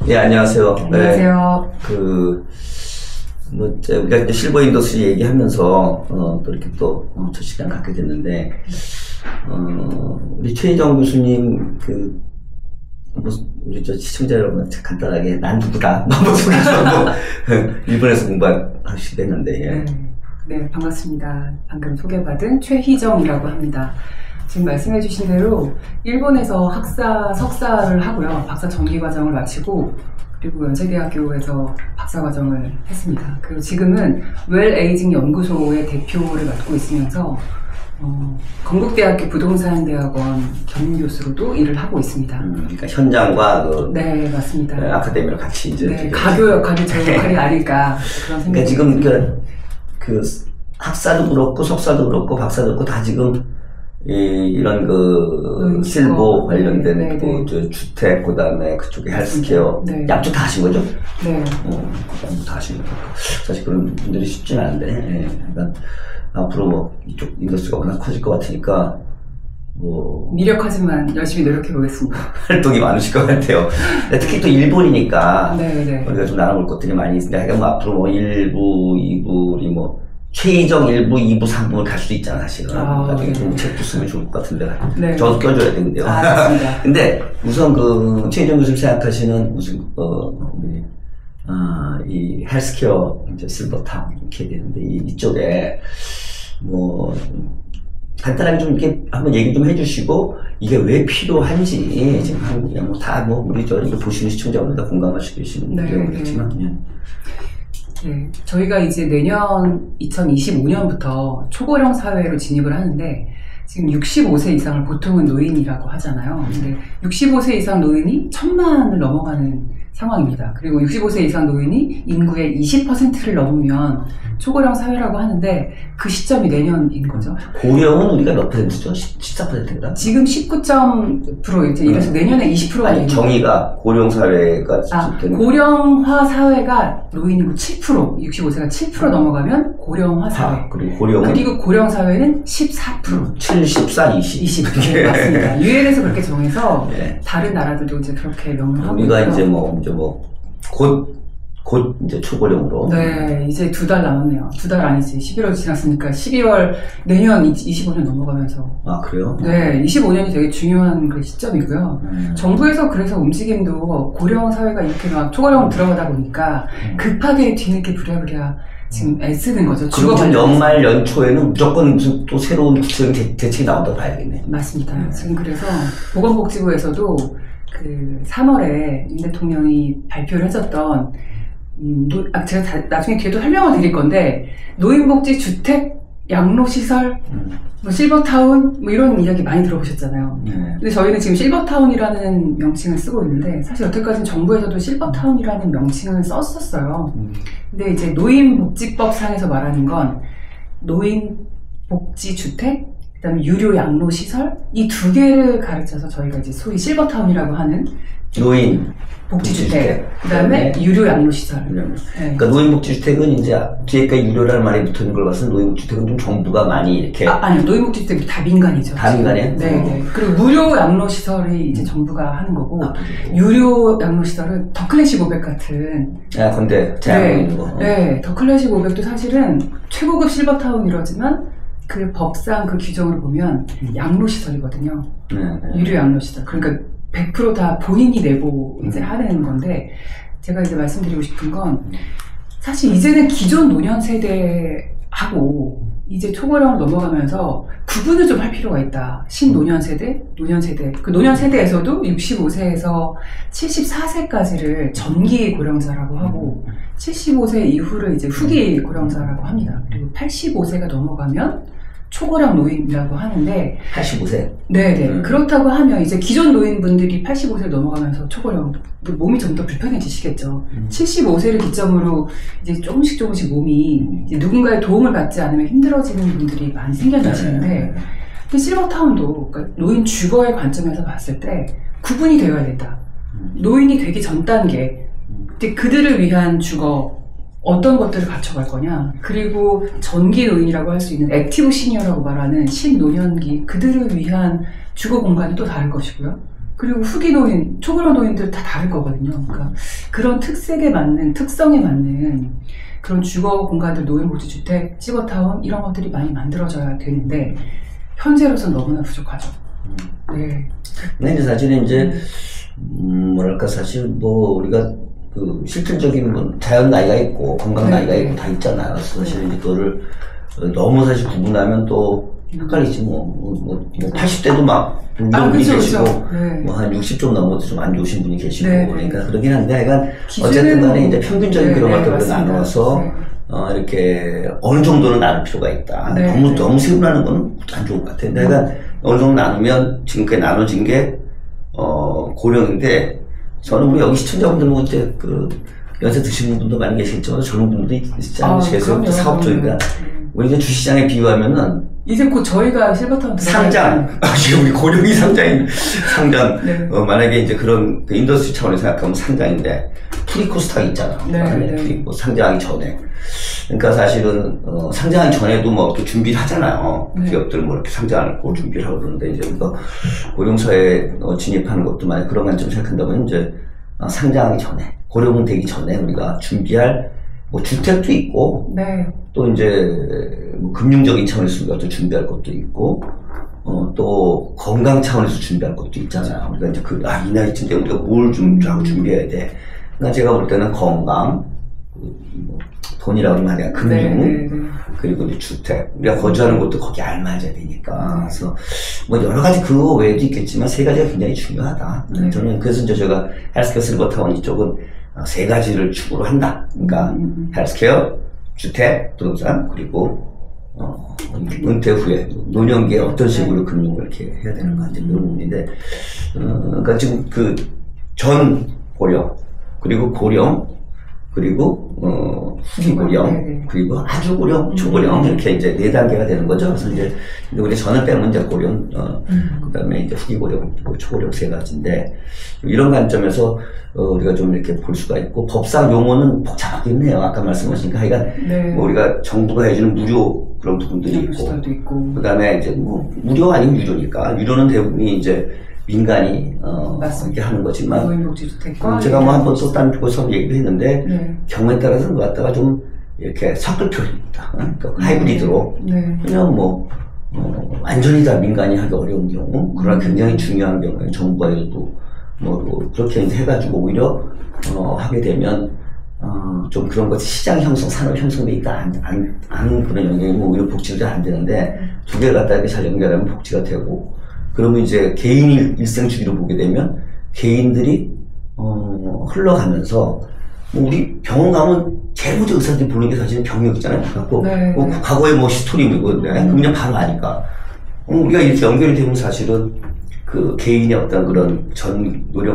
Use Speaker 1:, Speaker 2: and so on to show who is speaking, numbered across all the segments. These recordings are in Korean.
Speaker 1: 예, 안녕하세요.
Speaker 2: 안녕하세요.
Speaker 1: 네, 우리가 이제 실버 인더스트리 얘기하면서, 또 이렇게 첫 시간 갖게 됐는데, 우리 최희정 교수님, 우리 시청자 여러분한테 간단하게, 난 누구다? 일본에서 공부하시게 됐는데, 예.
Speaker 2: 네, 반갑습니다. 방금 소개받은 최희정이라고 합니다. 지금 말씀해주신 대로 일본에서 석사를 하고요. 박사 정기과정을 마치고 그리고 연세대학교에서 박사과정을 했습니다. 그리고 지금은 웰 에이징 연구소의 대표를 맡고 있으면서 건국대학교 부동산대학원 겸임교수로도 일을 하고 있습니다.
Speaker 1: 그러니까 현장과
Speaker 2: 네, 맞습니다.
Speaker 1: 아카데미로 같이 이제
Speaker 2: 네, 가교 역할이 제 역할이 아닐까 그런 생각이
Speaker 1: 그러니까 지금 학사도 그렇고 석사도 그렇고 박사도 그렇고 다 지금 이런 실버 관련된 주택, 그 다음에 그쪽에 헬스케어,
Speaker 2: 네.
Speaker 1: 양쪽 다 하신 거죠?
Speaker 2: 네.
Speaker 1: 양쪽 다 하신 거죠. 사실 그런 분들이 쉽진 않은데, 그러니까 앞으로 이쪽 인더스트리가 워낙 커질 것 같으니까,
Speaker 2: 미력하지만 열심히 노력해 보겠습니다.
Speaker 1: 활동이 많으실 것 같아요. 특히 또 일본이니까,
Speaker 2: 네.
Speaker 1: 우리가 좀 나눠볼 것들이 많이 있으니까, 그러니까 앞으로 1부, 2부, 최희정 1부, 2부, 3부를 갈 수도 있잖아, 사실은. 나중에 좀 책도 쓰면 좋을 것 같은데.
Speaker 2: 네.
Speaker 1: 저도 껴줘야 되는데요.
Speaker 2: 맞습니다.
Speaker 1: 근데 우선 최희정 교수님 생각하시는 이 헬스케어, 이제 실버타운 이렇게 되는데, 이쪽에, 간단하게 좀 이렇게 한번 얘기 좀 해주시고, 이게 왜 필요한지, 지금 한국이야, 우리 이거 보시는 시청자분들 다 공감하시고 계시는 분들이겠지만,
Speaker 2: 네, 저희가 이제 내년 2025년부터 초고령 사회로 진입을 하는데 지금 65세 이상을 보통은 노인이라고 하잖아요. 근데 65세 이상 노인이 1000만을 넘어가는 상황입니다. 그리고 65세 이상 노인이 인구의 20%를 넘으면 초고령 사회라고 하는데 그 시점이 내년인 거죠.
Speaker 1: 고령은 우리가 몇 %죠? 14%인가?
Speaker 2: 지금 19% 이제 이래서 내년에 20%가
Speaker 1: 아니, 정의가 고령 사회가
Speaker 2: 고령화 사회가 노인 인구 7%, 65세가 7% 넘어가면 고령화 사회.
Speaker 1: 그리고
Speaker 2: 고령 사회는 14%.
Speaker 1: 74, 20.
Speaker 2: 네, 맞습니다. 유엔에서 그렇게 정해서 다른 나라들도 이제 그렇게 명명하고
Speaker 1: 우리가 이제 곧 이제 초고령으로.
Speaker 2: 네, 이제 2달 남았네요. 2달 아니지. 11월 지났으니까 12월 내년 25년 넘어가면서.
Speaker 1: 아, 그래요?
Speaker 2: 네, 25년이 되게 중요한 그 시점이고요. 정부에서 그래서 움직임도 고령 사회가 이렇게 막 초고령 들어가다 보니까 급하게 뒤늦게 부랴부랴 지금 애쓰는 거죠.
Speaker 1: 그리고 연말 연초에는 무조건 또 새로운 구체적인 대책이 나온다고 봐야겠네.
Speaker 2: 맞습니다. 지금 그래서 보건복지부에서도 그 3월에 윤 대통령이 발표를 해줬던 제가 나중에 뒤에도 설명을 드릴 건데 노인복지 주택, 양로시설, 실버타운 이런 이야기 많이 들어보셨잖아요. 근데 저희는 지금 실버타운이라는 명칭을 쓰고 있는데 사실 여태까지는 정부에서도 실버타운이라는 명칭을 썼었어요. 근데 이제 노인복지법상에서 말하는 건 노인복지주택, 그다음에 유료 양로시설 이 두 개를 가르쳐서 저희가 이제 소위 실버타운이라고 하는
Speaker 1: 노인
Speaker 2: 복지주택, 그다음에 유료 양로시설.
Speaker 1: 그러니까 노인복지주택은 이제 뒤에까지 유료라는 말이 붙어 있는 걸 봐서 노인복지주택은 좀 정부가 많이 이렇게.
Speaker 2: 아니요. 노인복지주택이 다 민간이죠.
Speaker 1: 다 민간이에요?
Speaker 2: 네. 그리고 무료 양로시설이 이제 정부가 하는 거고, 유료 양로시설은 더 클래식 500 같은.
Speaker 1: 근데 제한하고 있는 거.
Speaker 2: 네. 더 클래식 500도 사실은 최고급 실버타운이라지만 그 법상 그 규정을 보면 양로시설이거든요. 유료 양로시설. 그러니까 100% 다 본인이 내고 이제 하는 건데, 제가 이제 말씀드리고 싶은 건, 사실 이제는 기존 노년 세대하고 이제 초고령으로 넘어가면서 구분을 좀 할 필요가 있다. 신노년 세대, 노년 세대. 그 노년 세대에서도 65세에서 74세까지를 전기 고령자라고 하고, 75세 이후를 이제 후기 고령자라고 합니다. 그리고 85세가 넘어가면 초고령 노인이라고 하는데
Speaker 1: 85세?
Speaker 2: 네네. 그렇다고 하면 이제 기존 노인분들이 85세를 넘어가면서 초고령 몸이 좀 더 불편해지시겠죠. 75세를 기점으로 이제 조금씩 몸이 이제 누군가의 도움을 받지 않으면 힘들어지는 분들이 많이 생겨나시는데 근데 실버타운도 그러니까 노인 주거의 관점에서 봤을 때 구분이 되어야 된다. 노인이 되기 전 단계 그들을 위한 주거 어떤 것들을 갖춰갈 거냐. 그리고 전기 노인이라고 할 수 있는 액티브 시니어라고 말하는 신노년기 그들을 위한 주거 공간이 또 다를 것이고요. 그리고 후기 노인, 초고령 노인들 다 다를 거거든요. 그러니까 그런 특성에 맞는 그런 주거 공간들, 노인복지주택, 시버타운 이런 것들이 많이 만들어져야 되는데 현재로서는 너무나 부족하죠. 네.
Speaker 1: 근데 사실은 이제 뭐랄까 사실 뭐 우리가 그 실질적인 뭐 자연 나이가 있고 건강 나이가 있고 다 있잖아요. 사실 이제 그거를 너무 사실 구분하면 또 헷갈리지 뭐 80대도 막 분이 계시고 뭐 한 60 좀 넘어도 좀 안 좋으신 분이 계시고 그러니까 그러긴 한데 약간 어쨌든 간에 이제 평균적인 그런 것들을 나눠서 이렇게 어느 정도는 나눌 필요가 있다. 너무 세분화하는 건 안 좋은 것 같아요. 내가 어느 정도 나누면 지금까지 나눠진 게 고령인데 저는 우리 여기 시청자분들 이제 그 연세 드시는 분도 많이 계시겠지만 젊은 분들도 있지 않으시겠어요? 또 사업적이니까 우리 이제 주시장에 비유하면은
Speaker 2: 이제 곧 저희가 실버타운
Speaker 1: 상장 지금 우리 고령이 상장 만약에 이제 그런 그 인더스트리 차원에서 생각하면 상장인데 프리코스닥이 있잖아. 프리코 상장하기 전에. 그러니까 사실은 상장하기 전에도 뭐 이렇게 준비를 하잖아요. 기업들 뭐 이렇게 상장하고 준비를 하고 그러는데 이제 우리가 고령사회에 진입하는 것도 만약 그런 관점 생각한다면 이제 상장하기 전에 고령은 되기 전에 우리가 준비할 뭐 주택도 있고 또 이제 뭐 금융적인 차원에서 우리가 또 준비할 것도 있고 또 건강 차원에서 준비할 것도 있잖아요. 그러니까 이제 이 나이쯤 때 우리가 뭘 좀 하고 준비해야 돼. 그러니까 제가 볼 때는 건강, 뭐 돈이라고 하면 아니라 금융, 그리고 이제 주택. 우리가 거주하는 곳도 거기에 알맞아야 되니까. 그래서 뭐 여러 가지 그거 외에도 있겠지만 세 가지가 굉장히 중요하다. 저는 그래서 이제 제가 헬스케어 실버타운 이쪽은 세 가지를 축으로 한다. 그러니까 헬스케어, 주택, 부동산, 그리고 은퇴 후에 노년기에 어떤 식으로 금융을 이렇게 해야 되는 건지 이런 부분인데 그러니까 지금 그 전 고령 그리고 고령 그리고 후기 고령 그리고 아주 고령 초고령 이렇게 이제 4단계가 되는 거죠. 그래서 이제 우리 전을 빼면 이제 고령 그다음에 이제 후기 고령 초고령 세 가지인데 이런 관점에서 우리가 좀 이렇게 볼 수가 있고 법상 용어는 복잡하긴 해요. 아까 말씀하신 하여간 뭐 우리가 정부가 해주는 무료 그런 부분들이 있고 그다음에 이제 뭐 무료 아니면 유료니까 유료는 대부분이 이제 민간이 이렇게 하는 거지만
Speaker 2: 노인복지주택과
Speaker 1: 제가 뭐 한번 또 다른 곳에서 얘기도 했는데 경우에 따라서는 갖다가 좀 이렇게 섞을 필요입니다. 그러니까 하이브리드로 그냥 뭐 완전히 다 민간이 하기 어려운 경우 그러나 굉장히 중요한 경우에 정부가 해도 뭐 그렇게 이제 해가지고 오히려 하게 되면 좀 그런 것이 시장 형성, 산업 형성돼 있다 안 그런 영향이 뭐 오히려 복지도 잘 안 되는데 두 개를 갖다 이렇게 잘 연결하면 복지가 되고 그러면 이제 개인 일생 주기로 보게 되면 개인들이 흘러가면서 뭐 우리 병원 가면 제일 먼저 의사들이 보는 게 사실은 병력이잖아요. 그래갖고 뭐 과거에 뭐 히스토리 뭐 그냥 바로 아니까 우리가 이렇게 연결이 되면 사실은 그 개인의 어떤 그런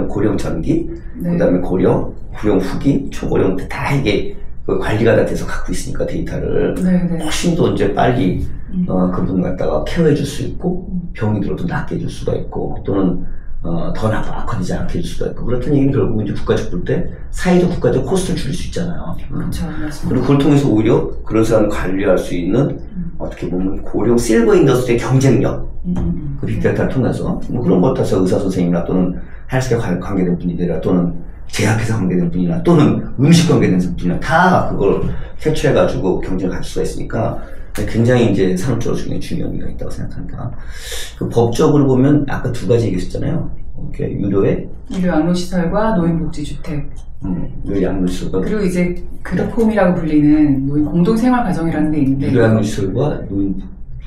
Speaker 1: 고령 전기 그다음에 고령, 고령 후기, 초고령 다 이게 그 관리가 다 돼서 갖고 있으니까 데이터를 훨씬 더 이제 빨리 그분을 갖다가 케어해 줄 수 있고 병이 들어도 낫게 해줄 수가 있고 또는 더 악화되지 않게 해줄 수가 있고 그렇다는 얘기는 결국 이제 국가적 볼 때 사회적 국가적 코스트를 줄일 수 있잖아요.
Speaker 2: 그렇죠, 맞습니다.
Speaker 1: 그리고 그걸 통해서 오히려 그런 사람을 관리할 수 있는 어떻게 보면 고령 실버 인더스트리의 경쟁력 그 빅데이터를 통해서 뭐 그런 것 따라서 의사 선생님이나 또는 헬스케어 관계된 분이나 또는 제약회사 관계된 분이나 또는 음식 관계된 분이나 다 그걸 캡처해가지고 경쟁을 할 수가 있으니까 굉장히 이제 산업적으로 굉장히 중요한 의미가 있다고 생각합니다. 그 법적으로 보면 아까 두 가지 얘기했었잖아요. 유료
Speaker 2: 양로시설과 노인복지주택.
Speaker 1: 유료 양로시설과
Speaker 2: 그리고 이제 그룹홈이라고 불리는 노인 공동생활가정이라는 게 있는데
Speaker 1: 유료 양로시설과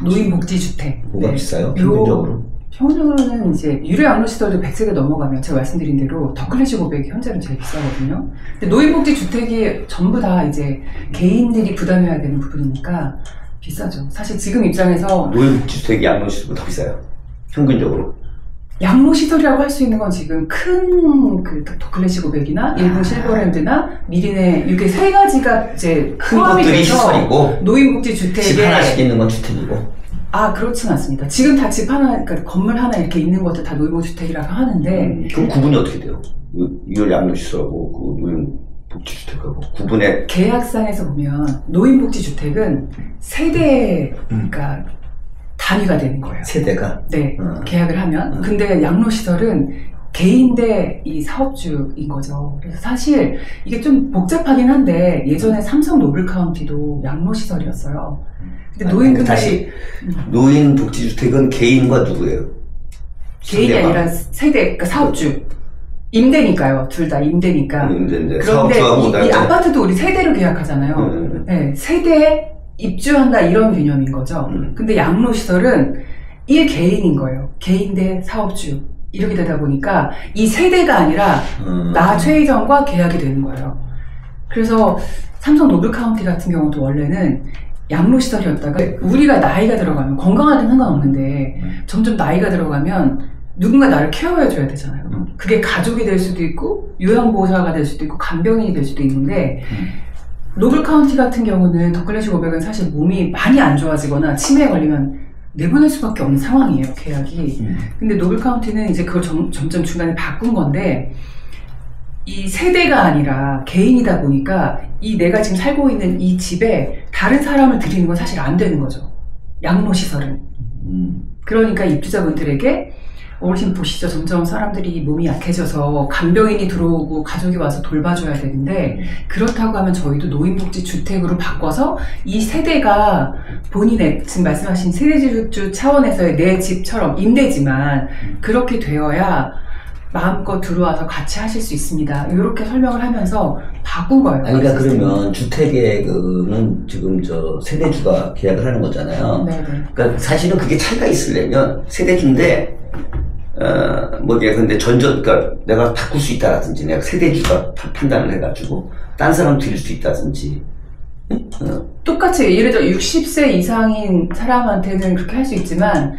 Speaker 2: 노인복지주택.
Speaker 1: 뭐가 비싸요? 평균적으로?
Speaker 2: 평균적으로는 이제 유료 양로시설도 100세대 넘어가면 제가 말씀드린 대로 더클래시 고백이 현재는 제일 비싸거든요. 근데 노인복지주택이 전부 다 이제 개인들이 부담해야 되는 부분이니까 비싸죠. 사실 지금 입장에서
Speaker 1: 노인복지주택이 양로시설보다 더 비싸요. 평균적으로.
Speaker 2: 양로시설이라고 할 수 있는 건 지금 큰 그 더클래시 고백이나 일본 실버랜드나 미리네 이렇게 세 가지가 이제
Speaker 1: 큰
Speaker 2: 포함이
Speaker 1: 것들이
Speaker 2: 돼서
Speaker 1: 시설이고
Speaker 2: 노인복지주택에
Speaker 1: 집 하나씩 있는 건 주택이고.
Speaker 2: 그렇진 않습니다. 지금 다 집 하나, 그러니까 건물 하나 이렇게 있는 것들 다 노인복지주택이라고 하는데
Speaker 1: 그럼 구분이 어떻게 돼요? 유료 양로시설하고 그 노인복지주택하고 구분의
Speaker 2: 계약상에서 보면 노인복지주택은 세대 그러니까 단위가 되는 거예요.
Speaker 1: 세대가?
Speaker 2: 네, 계약을 하면. 근데 양로시설은 개인 대 이 사업주인 거죠. 그래서 사실 이게 좀 복잡하긴 한데 예전에 삼성 노블카운티도 양로시설이었어요. 근데 노인분들이
Speaker 1: 다시 노인복지주택은 개인과 누구예요?
Speaker 2: 개인이 아니라 세대, 그러니까 사업주. 임대니까요. 둘 다 임대니까.
Speaker 1: 임대인데
Speaker 2: 그런데 이 아파트도 우리 세대로 계약하잖아요. 네, 세대에 입주한다 이런 개념인 거죠. 근데 양로시설은 1개인인 거예요. 개인 대 사업주. 이렇게 되다 보니까 이 세대가 아니라 나 최희정과 계약이 되는 거예요. 그래서 삼성 노블카운티 같은 경우도 원래는 양로시설이었다가 우리가 나이가 들어가면 건강하든 상관없는데 점점 나이가 들어가면 누군가 나를 케어해줘야 되잖아요. 그게 가족이 될 수도 있고 요양보호사가 될 수도 있고 간병인이 될 수도 있는데 노블카운티 같은 경우는 더클래식 500은 사실 몸이 많이 안 좋아지거나 치매에 걸리면 내보낼 수밖에 없는 상황이에요, 계약이. 근데 노블카운티는 이제 그걸 점점 중간에 바꾼 건데 이 세대가 아니라 개인이다 보니까 이 내가 지금 살고 있는 이 집에 다른 사람을 들이는 건 사실 안 되는 거죠. 양로시설은. 그러니까 입주자분들에게 어르신 보시죠. 점점 사람들이 몸이 약해져서 간병인이 들어오고 가족이 와서 돌봐줘야 되는데 그렇다고 하면 저희도 노인복지주택으로 바꿔서 이 세대가 본인의 지금 말씀하신 세대주택 차원에서의 내 집처럼 임대지만 그렇게 되어야 마음껏 들어와서 같이 하실 수 있습니다. 이렇게 설명을 하면서 바꾼 거예요.
Speaker 1: 아니, 그러니까 그러면 주택계획은 지금 저 세대주가 계약을 하는 거잖아요.
Speaker 2: 네네.
Speaker 1: 그러니까 사실은 그게 차이가 있으려면 세대주인데 근데 그러니까 내가 바꿀 수 있다라든지 내가 세대주가 판단을 해가지고 딴 사람 드릴 수 있다든지
Speaker 2: 똑같이 예를 들어 60세 이상인 사람한테는 그렇게 할 수 있지만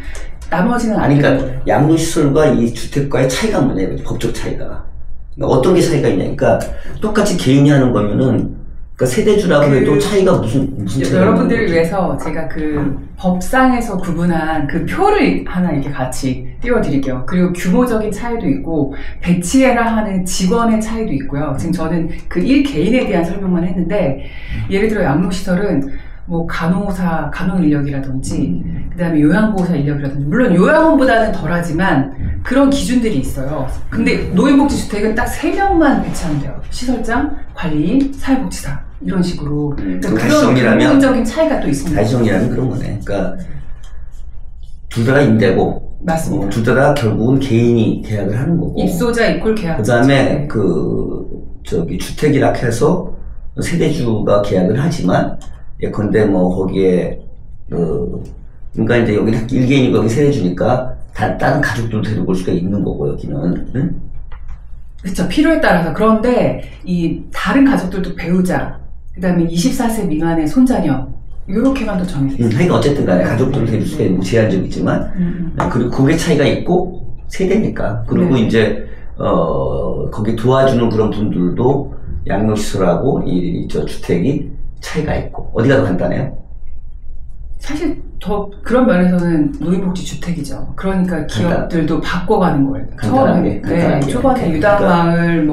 Speaker 2: 나머지는
Speaker 1: 아니 그러니까 양로시설과 이 주택과의 차이가 뭐냐면 법적 차이가 그러니까 어떤 게 차이가 있냐 그러니까 똑같이 개인이 하는 거면은 그러니까 세대주라고 해도 차이가 무슨 차이가
Speaker 2: 여러분들을 위해서 제가 그 법상에서 구분한 그 표를 하나 이렇게 같이 띄워드릴게요. 그리고 규모적인 차이도 있고 배치해라 하는 직원의 차이도 있고요. 지금 저는 그 1개인에 대한 설명만 했는데 예를 들어 양로시설은 뭐 간호사, 간호인력이라든지 그 다음에 요양보호사 인력이라든지 물론 요양원보다는 덜하지만 그런 기준들이 있어요. 근데 노인복지주택은 딱 3명만 배치하면 돼요. 시설장, 관리인, 사회복지사 이런 식으로 그런 근본적인 차이가 또 있습니다.
Speaker 1: 다시 정리하면 그런 거네. 그러니까 둘 다가 임대고
Speaker 2: 맞습니다.
Speaker 1: 둘 다 결국은 개인이 계약을 하는 거고
Speaker 2: 입소자 이꼴 계약.
Speaker 1: 그 다음에 주택이라 해서 세대주가 계약을 하지만 예컨대 거기에 그러니까 이제 여기 1개인이고 여기 세대주니까 다른 가족들도 데리고 올 수가 있는 거고 여기는 응?
Speaker 2: 그렇죠. 필요에 따라서. 그런데 이 다른 가족들도 배우자 그 다음에 24세 미만의 손자녀 이렇게만 또 정해져 있어요.
Speaker 1: 그러니까 어쨌든 간에 가족들을 데릴 수가 있는 제한적이지만 그리고 그게 차이가 있고 세대니까 그리고 이제 거기 도와주는 그런 분들도 양로시설하고 저 주택이 차이가 있고 어디가 더 간단해요?
Speaker 2: 사실 더 그런 면에서는 노인복지주택이죠. 그러니까 기업들도 바꿔가는 거예요.
Speaker 1: 간단하게.
Speaker 2: 초반에 유다마을,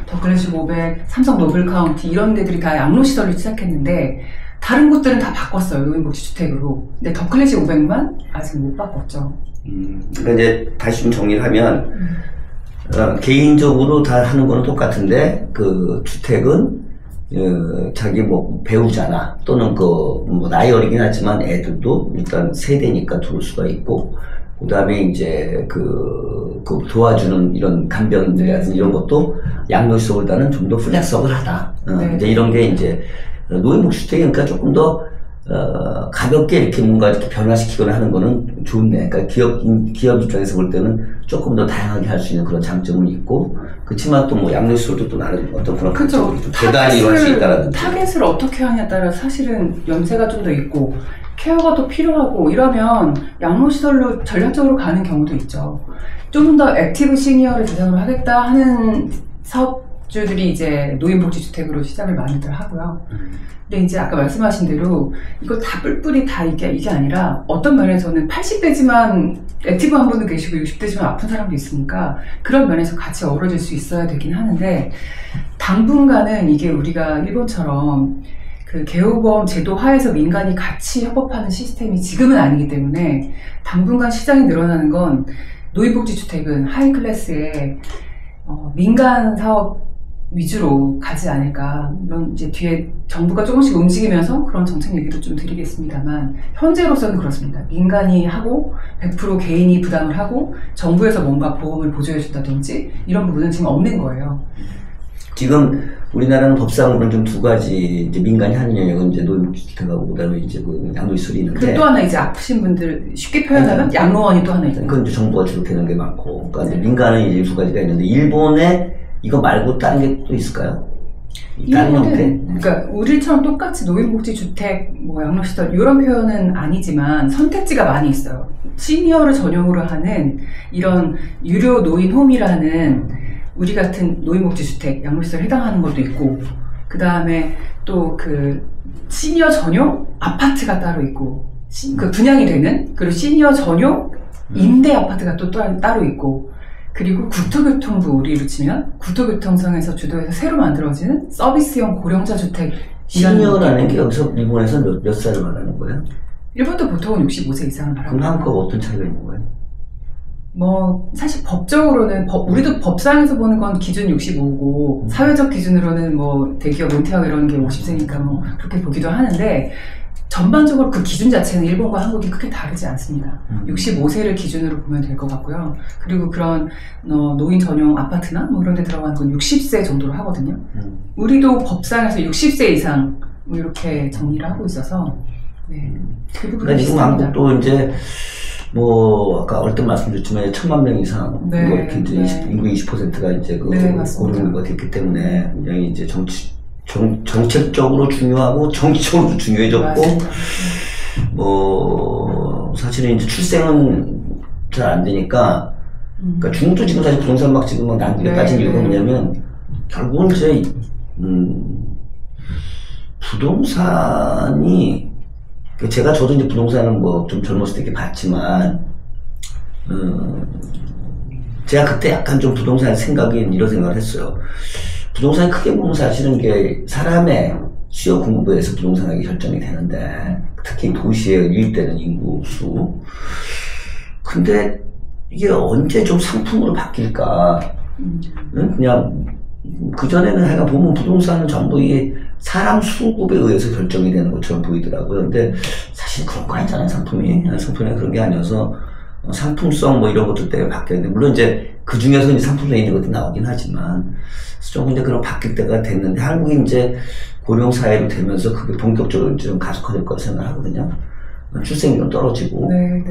Speaker 2: 더클래식 500, 삼성 노블카운티 이런 데들이 다 양로시설을 시작했는데 다른 곳들은 다 바꿨어요. 노인복지주택으로. 근데 더클래식 500만 아직 못 바꿨죠.
Speaker 1: 그러니까 이제 다시 좀 정리를 하면 개인적으로 다 하는 거는 똑같은데 그 주택은 자기 배우자나 또는 나이 어리긴 하지만 애들도 일단 세대니까 들어올 수가 있고 그 다음에 이제 그 도와주는 이런 간병인들이라든지 이런 것도 양로시설보다는 좀 더 플렉서블하다. 이제 이런 게 이제 노인복지주택이니까 조금 더 가볍게 이렇게 뭔가 이렇게 변화시키거나 하는 거는 좋네. 그러니까 기업 입장에서 볼 때는 조금 더 다양하게 할 수 있는 그런 장점은 있고, 그렇지만 또 양로시설도 또 나름 어떤 그런
Speaker 2: 그렇죠.
Speaker 1: 대단히 이루어질 수 있다라든지.
Speaker 2: 타겟을 어떻게 하냐에 따라 사실은 연세가 좀 더 있고, 케어가 또 필요하고 이러면 양로시설로 전략적으로 가는 경우도 있죠. 좀 더 액티브 시니어를 대상으로 하겠다 하는 사업주들이 이제 노인복지주택으로 시작을 많이들 하고요. 근데 이제 아까 말씀하신 대로 이거 다 뿔뿔이 다 이게 아니라 어떤 면에서는 80대지만 액티브한 분도 계시고 60대지만 아픈 사람도 있으니까 그런 면에서 같이 어우러질 수 있어야 되긴 하는데 당분간은 이게 우리가 일본처럼 그 개호보험 제도 하에서 민간이 같이 협업하는 시스템이 지금은 아니기 때문에 당분간 시장이 늘어나는 건 노인복지주택은 하이클래스의 민간 사업 위주로 가지 않을까. 물론 이제 뒤에 정부가 조금씩 움직이면서 그런 정책 얘기도 좀 드리겠습니다만 현재로서는 그렇습니다. 민간이 하고 100% 개인이 부담을 하고 정부에서 뭔가 보험을 보조해준다든지 이런 부분은 지금 없는 거예요.
Speaker 1: 지금 우리나라는 법상으로는 좀 두 가지 이제 민간이 하는 영역은 이제 노인복지주택하고 그다음에 이제 그 양도시설이 있는데
Speaker 2: 그리고 또 하나 이제 아프신 분들 쉽게 표현하면 양로원이 또 하나 있어요.
Speaker 1: 그건 이제 정부가 주로 되는 게 많고 그러니까 이제 민간은 이제 두 가지가 있는데 일본에 이거 말고 다른 게 또 있을까요? 다른 형태?
Speaker 2: 그러니까 우리처럼 똑같이 노인복지주택, 뭐 양로시설 이런 표현은 아니지만 선택지가 많이 있어요. 시니어를 전용으로 하는 이런 유료 노인홈이라는 우리 같은 노인복지주택, 양로시설에 해당하는 것도 있고 그 다음에 또 그 시니어 전용 아파트가 따로 있고 그 분양이 되는 그리고 시니어 전용 임대 아파트가 또 따로 있고 그리고 국토교통부 우리로 치면 국토교통청에서 주도해서 새로 만들어지는 서비스형 고령자 주택.
Speaker 1: 시니어라는 게 여기서 일본에서 몇 살을 말하는 거예요?
Speaker 2: 일본도 보통은 65세 이상을 말합니다.
Speaker 1: 그럼 한국과 어떤 차이가 있는 거예요?
Speaker 2: 뭐 사실 법적으로는 우리도 법상에서 보는 건 기준 65고 사회적 기준으로는 뭐 대기업 은퇴하고 이런 게 50세니까 뭐 그렇게 보기도 하는데 전반적으로 그 기준 자체는 일본과 한국이 크게 다르지 않습니다. 65세를 기준으로 보면 될 것 같고요. 그리고 그런 노인 전용 아파트나 뭐 이런 데 들어가는 건 60세 정도로 하거든요. 우리도 법상에서 60세 이상 뭐 이렇게 정리를 하고 있어서 네. 그 부분이
Speaker 1: 그러니까 지금 한국도 이제 뭐 아까 얼핏 말씀드렸지만 1000만 명 이상
Speaker 2: 네,
Speaker 1: 뭐 이렇게 이제
Speaker 2: 네.
Speaker 1: 인구 20%가 이제 그
Speaker 2: 네,
Speaker 1: 고령화가 됐기 때문에 굉장히 이제 정책적으로 중요하고 정치적으로도 중요해졌고
Speaker 2: 맞습니다.
Speaker 1: 뭐 사실은 이제 출생은 잘 안 되니까 그러니까 중국도 지금 사실 부동산 막 지금 막 난리가 빠진 이유가 뭐냐면 결국은 이제 부동산이 저도 이제 부동산은 뭐 좀 젊었을 때 이렇게 봤지만 제가 그때 약간 좀 부동산 생각이 이런 생각을 했어요. 부동산이 크게 보면 사실은 이게 사람의 수요 공급에서 부동산 가격이 결정이 되는데 특히 도시에 유입되는 인구 수. 근데 이게 언제 좀 상품으로 바뀔까? 그냥 그전에는 하여간 보면 부동산은 전부 이게 사람 수급에 의해서 결정이 되는 것처럼 보이더라고요. 근데 사실 그런 거 아니잖아요, 상품이. 상품이 그런 게 아니어서 상품성 뭐 이런 것들 때문에 바뀌었는데, 물론 이제 그 중에서 이제 상품성이 있는 것도 나오긴 하지만, 좀 이제 그런 바뀔 때가 됐는데, 한국이 이제 고령사회로 되면서 그게 본격적으로 좀 가속화될 거라 생각하거든요. 출생률은 떨어지고.
Speaker 2: 네.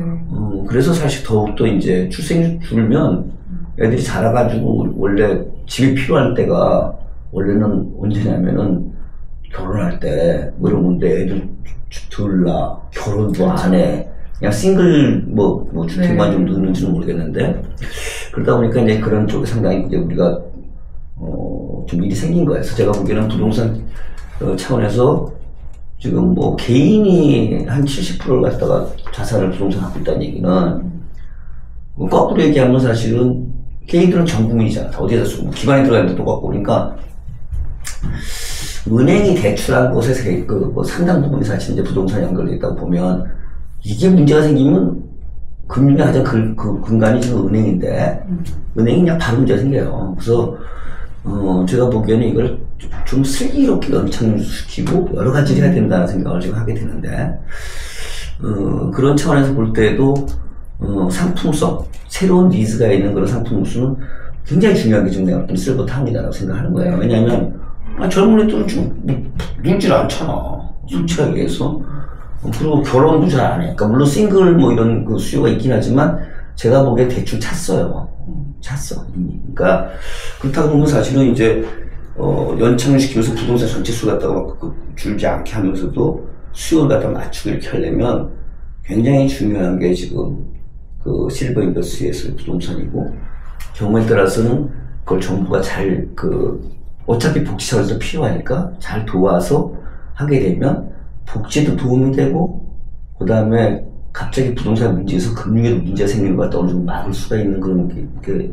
Speaker 1: 그래서 사실 더욱더 이제 출생률 줄면 애들이 자라가지고 원래 집이 필요할 때가 원래는 언제냐면은 결혼할 때 뭐 이런 건데 애들 둘 낳아 결혼도 안 해. 그냥 싱글 뭐 주택만 좀 넣는지는 모르겠는데 그러다 보니까 이제 그런 쪽에 상당히 이제 우리가 좀 일이 생긴 거예요. 그래서 제가 보기에는 부동산 차원에서 지금 뭐 개인이 한 70%를 갖다가 자산을 부동산 갖고 있다는 얘기는 뭐 거꾸로 얘기하면 사실은 개인들은 전 국민이잖아. 다 어디에다 쓰고 기관에 들어가는데 똑같고 그러니까 은행이 대출한 곳에서 뭐 상당 부분이 사실 이제 부동산 연결돼 있다고 보면 이게 문제가 생기면 금융의 가장 그 근간이 지금 은행인데 은행이 그냥 바로 문제가 생겨요. 그래서 제가 보기에는 이걸 좀 슬기롭게 연착시키고 여러 가지를 해야 된다는 생각을 지금 하게 되는데 그런 차원에서 볼 때도 상품성, 새로운 니즈가 있는 그런 상품으로서는 굉장히 중요한 게 좀 내가 어떤 실버 타운이다라고 생각하는 거예요. 왜냐하면 젊은 애들은 좀 늙질 않잖아. 솔직하게 얘기해서. 그리고 결혼도 잘 안 해. 그러니까 물론 싱글 뭐 이런 그 수요가 있긴 하지만 제가 보기에 대충 찼어요. 찼어 이미. 그러니까 그렇다고 보면 사실은 이제 연착을 시키면서 부동산 전체 수 갖다가 막 줄지 않게 하면서도 수요를 갖다가 맞추고 이렇게 하려면 굉장히 중요한 게 지금 그 실버 인더스트리에서의 부동산이고 경우에 따라서는 그걸 정부가 잘 어차피 복지 차원에서 필요하니까 잘 도와서 하게 되면 복지도 도움이 되고 그 다음에 갑자기 부동산 문제에서 금융에도 문제가 생기는 것 같다 어느 정도 막을 수가 있는 그런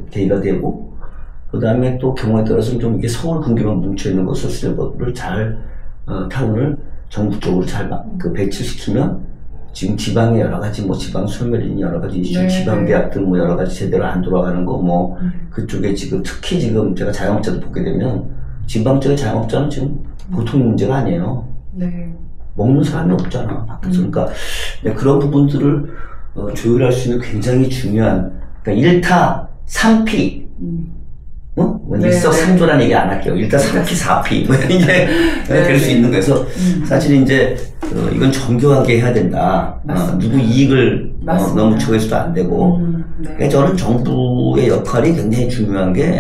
Speaker 1: 계기가 되고 그 다음에 또 경우에 따라서는 좀 이게 서울 근교만 뭉쳐있는 것을 실버를 잘 타운을 정부 쪽으로 잘 배치시키면 지금 지방에 여러 가지 뭐 지방 소멸인 여러 가지 이슈,
Speaker 2: 네,
Speaker 1: 지방
Speaker 2: 네.
Speaker 1: 대학들 뭐 여러 가지 제대로 안 돌아가는 거 뭐 그쪽에 지금 특히 지금 제가 자영업자도 보게 되면 지방 쪽의 자영업자는 지금 보통 문제가 아니에요.
Speaker 2: 네.
Speaker 1: 먹는 사람이 없잖아. 밖에서. 그러니까 그런 부분들을 조율할 수 있는 굉장히 중요한, 그러니까 1타 3피.
Speaker 2: 네,
Speaker 1: 일석삼조라는 얘기 안 할게요. 일단 3피 4피 뭐 이게 될 수 있는 거여서 사실 이제 이건 정교하게 해야 된다. 누구 이익을 너무 추구해서도 안 되고. 그러니까 저는 정부의 역할이 굉장히 중요한 게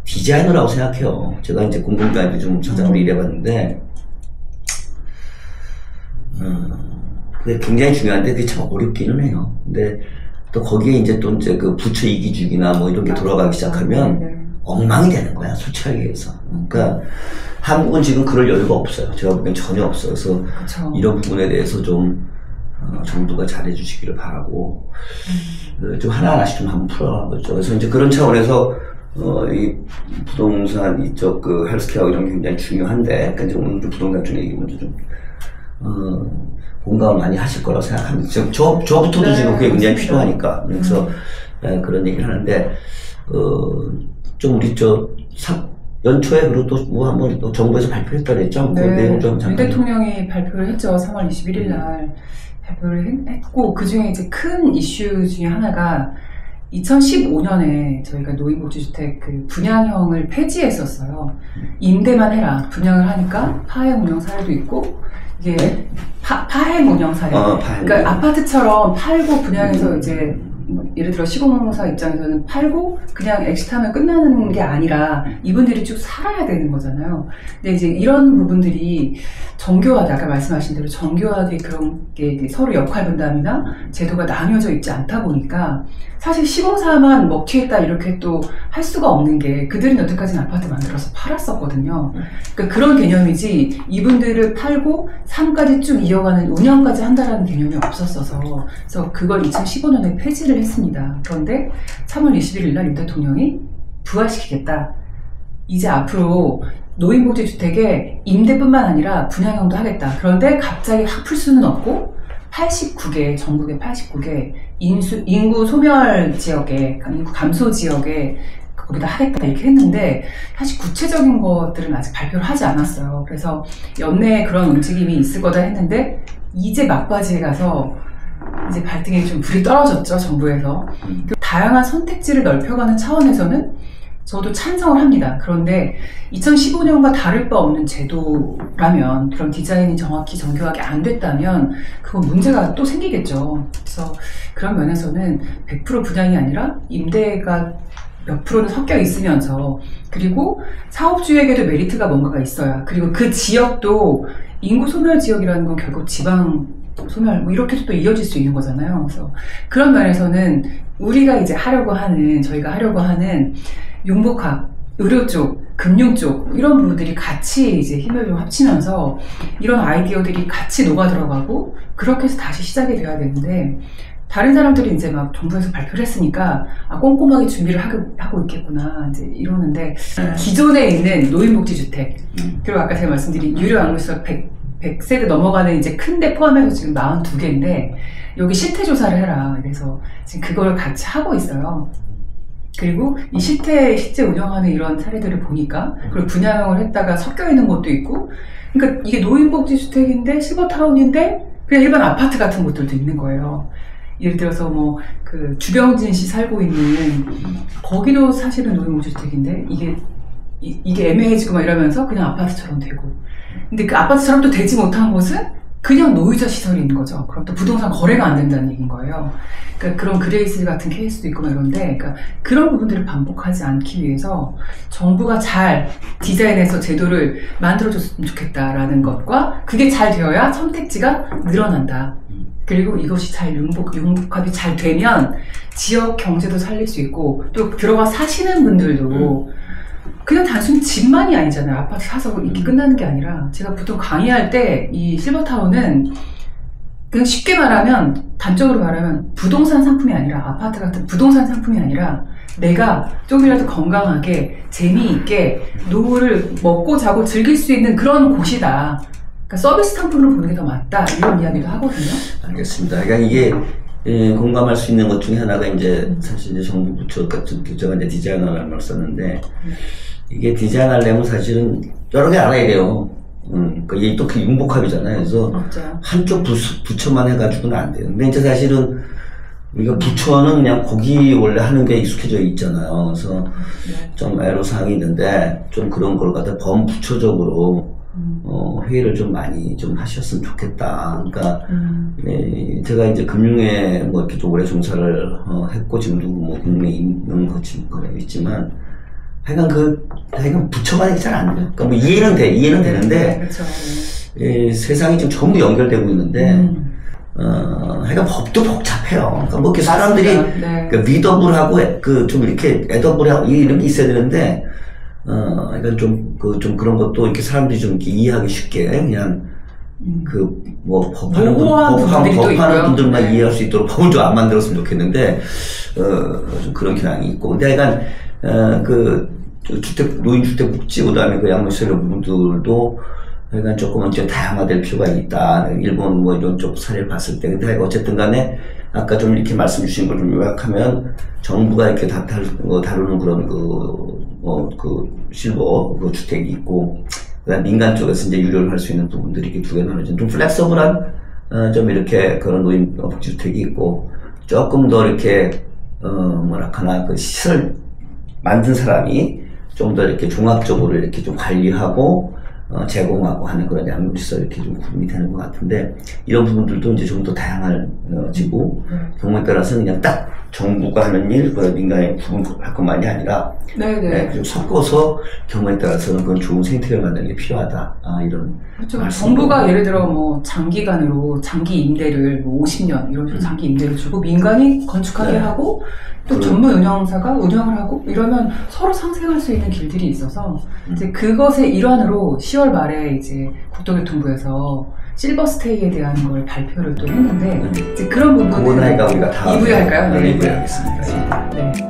Speaker 1: 디자이너라고 생각해요. 제가 이제 공공기관에도 좀 사장으로 일해봤는데 그게 굉장히 중요한데 그게 참 어렵기는 해요. 근데 또 거기에 이제 또 이제 그 부처 이기주기나 뭐 이런 게 돌아가기 시작하면 엉망이 되는 거야, 솔직하게 얘기해서. 그러니까 한국은 지금 그럴 여유가 없어요. 제가 보기엔 전혀 없어요. 그래서
Speaker 2: 그쵸.
Speaker 1: 이런 부분에 대해서 좀 정부가 잘해 주시기를 바라고 좀 하나하나씩 좀 한번 풀어가는 거죠. 그래서 이제 그런 차원에서 이 부동산 이쪽 그 헬스케어 이런 게 굉장히 중요한데, 그러니까 이제 오늘 좀 부동산 쪽 얘기 먼저 좀 공감을 많이 하실 거라고 생각합니다. 저부터도
Speaker 2: 네,
Speaker 1: 지금 그게 굉장히
Speaker 2: 맞습니다.
Speaker 1: 필요하니까. 그래서 그런 얘기를 하는데 좀 우리 연초에 그리고 또 뭐 한번 또 정부에서 발표했다 그랬죠? 그 내용 좀
Speaker 2: 윤
Speaker 1: 잠깐.
Speaker 2: 대통령이 발표를 했죠. 3월 21일 날 발표를 했고, 그 중에 이제 큰 이슈 중에 하나가 2015년에 저희가 노인복지주택 그 분양형을 폐지했었어요. 임대만 해라. 분양을 하니까 파행 운영 사례도 있고, 이게 파행 운영 사례. 그러니까 아파트처럼 팔고 분양해서 이제 뭐 예를 들어 시공사 입장에서는 팔고 그냥 엑시트하면 끝나는 게 아니라 이분들이 쭉 살아야 되는 거잖아요. 근데 이제 이런 부분들이 정교하게, 아까 말씀하신 대로 정교하게 그런 게 서로 역할 분담이나 제도가 나뉘어져 있지 않다 보니까 사실 시공사만 먹튀했다 이렇게 또 할 수가 없는 게, 그들은 여태까지는 아파트 만들어서 팔았었거든요. 그러니까 그런 개념이지 이분들을 팔고 삶까지 쭉 이어가는 운영까지 한다라는 개념이 없었어서, 그래서 그걸 2015년에 폐지를 했습니다. 그런데 3월 21일 날 윤 대통령이 부활시키겠다. 이제 앞으로 노인복지주택에 임대뿐만 아니라 분양형도 하겠다. 그런데 갑자기 확 풀 수는 없고 89개, 전국의 89개 인구 소멸 지역에, 인구 감소 지역에 거기다 하겠다 이렇게 했는데, 사실 구체적인 것들은 아직 발표를 하지 않았어요. 그래서 연내에 그런 움직임이 있을 거다 했는데 이제 막바지에 가서 이제 발등에 좀 불이 떨어졌죠, 정부에서. 다양한 선택지를 넓혀가는 차원에서는 저도 찬성을 합니다. 그런데 2015년과 다를 바 없는 제도라면, 그런 디자인이 정확히 정교하게 안 됐다면 그건 문제가 또 생기겠죠. 그래서 그런 면에서는 100% 분양이 아니라 임대가 몇 프로는 섞여 있으면서, 그리고 사업주에게도 메리트가 뭔가가 있어야, 그리고 그 지역도 인구 소멸 지역이라는 건 결국 지방 소멸 뭐 이렇게도 또 이어질 수 있는 거잖아요. 그래서 그런 면에서는 우리가 이제 저희가 하려고 하는 융복합, 의료 쪽, 금융 쪽 이런 부분들이 같이 이제 힘을 좀 합치면서 이런 아이디어들이 같이 녹아 들어가고 그렇게 해서 다시 시작이 돼야 되는데, 다른 사람들이 이제 막 정부에서 발표를 했으니까 꼼꼼하게 준비를 하고 있겠구나 이제 이러는데, 기존에 있는 노인복지주택, 그리고 아까 제가 말씀드린 유료 양로시설 100세대 넘어가는 이제 큰데 포함해서 지금 42개인데 여기 실태조사를 해라. 그래서 지금 그걸 같이 하고 있어요. 그리고 이 실제 운영하는 이런 사례들을 보니까, 그리고 분양을 했다가 섞여 있는 것도 있고, 그러니까 이게 노인복지주택인데 실버타운인데 그냥 일반 아파트 같은 곳들도 있는 거예요. 예를 들어서 뭐 그 주병진 씨 살고 있는 거기도 사실은 노인복지주택인데 이게 애매해지고 막 이러면서 그냥 아파트처럼 되고, 근데 그 아파트처럼 또 되지 못한 곳은 그냥 노유자 시설이 있는 거죠. 그럼 또 부동산 거래가 안 된다는 얘기인 거예요. 그러니까 그런 그레이스 같은 케이스도 있고 막 이런데, 그러니까 그런 부분들을 반복하지 않기 위해서 정부가 잘 디자인해서 제도를 만들어줬으면 좋겠다라는 것과, 그게 잘 되어야 선택지가 늘어난다. 그리고 이것이 잘 융복합이 잘 되면 지역 경제도 살릴 수 있고, 또 들어가 사시는 분들도 그냥 단순히 집만이 아니잖아요. 아파트 사서 이렇게 끝나는 게 아니라, 제가 보통 강의할 때 이 실버타운은 그냥 쉽게 말하면, 단적으로 말하면 부동산 상품이 아니라, 아파트 같은 부동산 상품이 아니라 내가 조금이라도 건강하게 재미있게 노후를 먹고 자고 즐길 수 있는 그런 곳이다. 그러니까 서비스 상품으로 보는 게 더 맞다 이런 이야기도 하거든요.
Speaker 1: 알겠습니다. 그러니까 이게 공감할 수 있는 것 중에 하나가 이제 사실 이제 정부 부처 같은 부처가 이제 디자인하라는 말 썼는데 이게 디자인하려면 사실은 여러 개 알아야 돼요. 그러니까 이게 또 그 융복합이잖아요. 그래서
Speaker 2: 맞죠.
Speaker 1: 한쪽 부처만 해가지고는 안 돼요. 근데 이제 사실은 우리가 부처는 그냥 거기 원래 하는 게 익숙해져 있잖아요. 그래서 좀 애로사항이 있는데 좀 그런 걸 갖다 범부처적으로 회의를 좀 많이 좀 하셨으면 좋겠다. 그러니까 제가 이제 금융에 뭐 이렇게 좀 오래 종사를 했고 지금도 뭐 금융에 있는 거는 있지만 하여간 부처만이 잘 안 돼요. 그러니까 뭐 이해는 되는데
Speaker 2: 그렇죠.
Speaker 1: 세상이 지금 전부 연결되고 있는데 하여간 법도 복잡해요. 그러니까 뭐 이렇게 사람들이
Speaker 2: 네.
Speaker 1: 그 리더블하고 좀 이렇게 애더블하고 이런 게 있어야 되는데 그러니까 좀 그런 것도 이렇게 사람들이 좀 이렇게 이해하기 쉽게 그냥 뭐 법하는 분들만
Speaker 2: 네.
Speaker 1: 이해할 수 있도록 법을 좀 안 만들었으면 좋겠는데 좀 그런 경향이 있고 근데 약간 노인주택 복지 그다음에 그 양로시설 부분들도 약간 조금은 좀 다양화될 필요가 있다. 일본 뭐 이런 쪽 사례를 봤을 때 근데 어쨌든 간에 아까 좀 이렇게 말씀 주신 걸 좀 요약하면 정부가 이렇게 다루는 그런 실버 주택이 있고 그다음 민간 쪽에서 이제 유료를 할 수 있는 부분들이 이렇게 두 개 나눠진 좀 플렉서블한 좀 이렇게 그런 노인 복지주택이 있고 조금 더 이렇게 뭐랄까나 그 시설 만든 사람이 좀 더 이렇게 종합적으로 이렇게 좀 관리하고 제공하고 하는 그런 양육시설 이렇게 좀 구분이 되는 것 같은데 이런 부분들도 이제 좀 더 다양해지고 경우에 따라서는 그냥 딱 정부가 하는 일, 민간에 구분할 것만이 아니라 좀 섞어서 경우에 따라서는 그건 좋은 생태계를 만드는 게 필요하다. 이런
Speaker 2: 그렇죠. 정부가 예를 들어 뭐 장기간으로 장기 임대를 뭐 50년 이런 식으로 장기 임대를 주고 민간이 건축하게 하고 또 전문 운영사가 운영을 하고 이러면 서로 상생할 수 있는 길들이 있어서 이제 그것의 일환으로 10월 말에 이제 국토교통부에서 실버스테이에 대한 걸 발표를 또 했는데 이제 그런 부분은
Speaker 1: 우리가 다
Speaker 2: 2부에 할까요?
Speaker 1: 네, 2부에 하겠습니다.
Speaker 2: 네.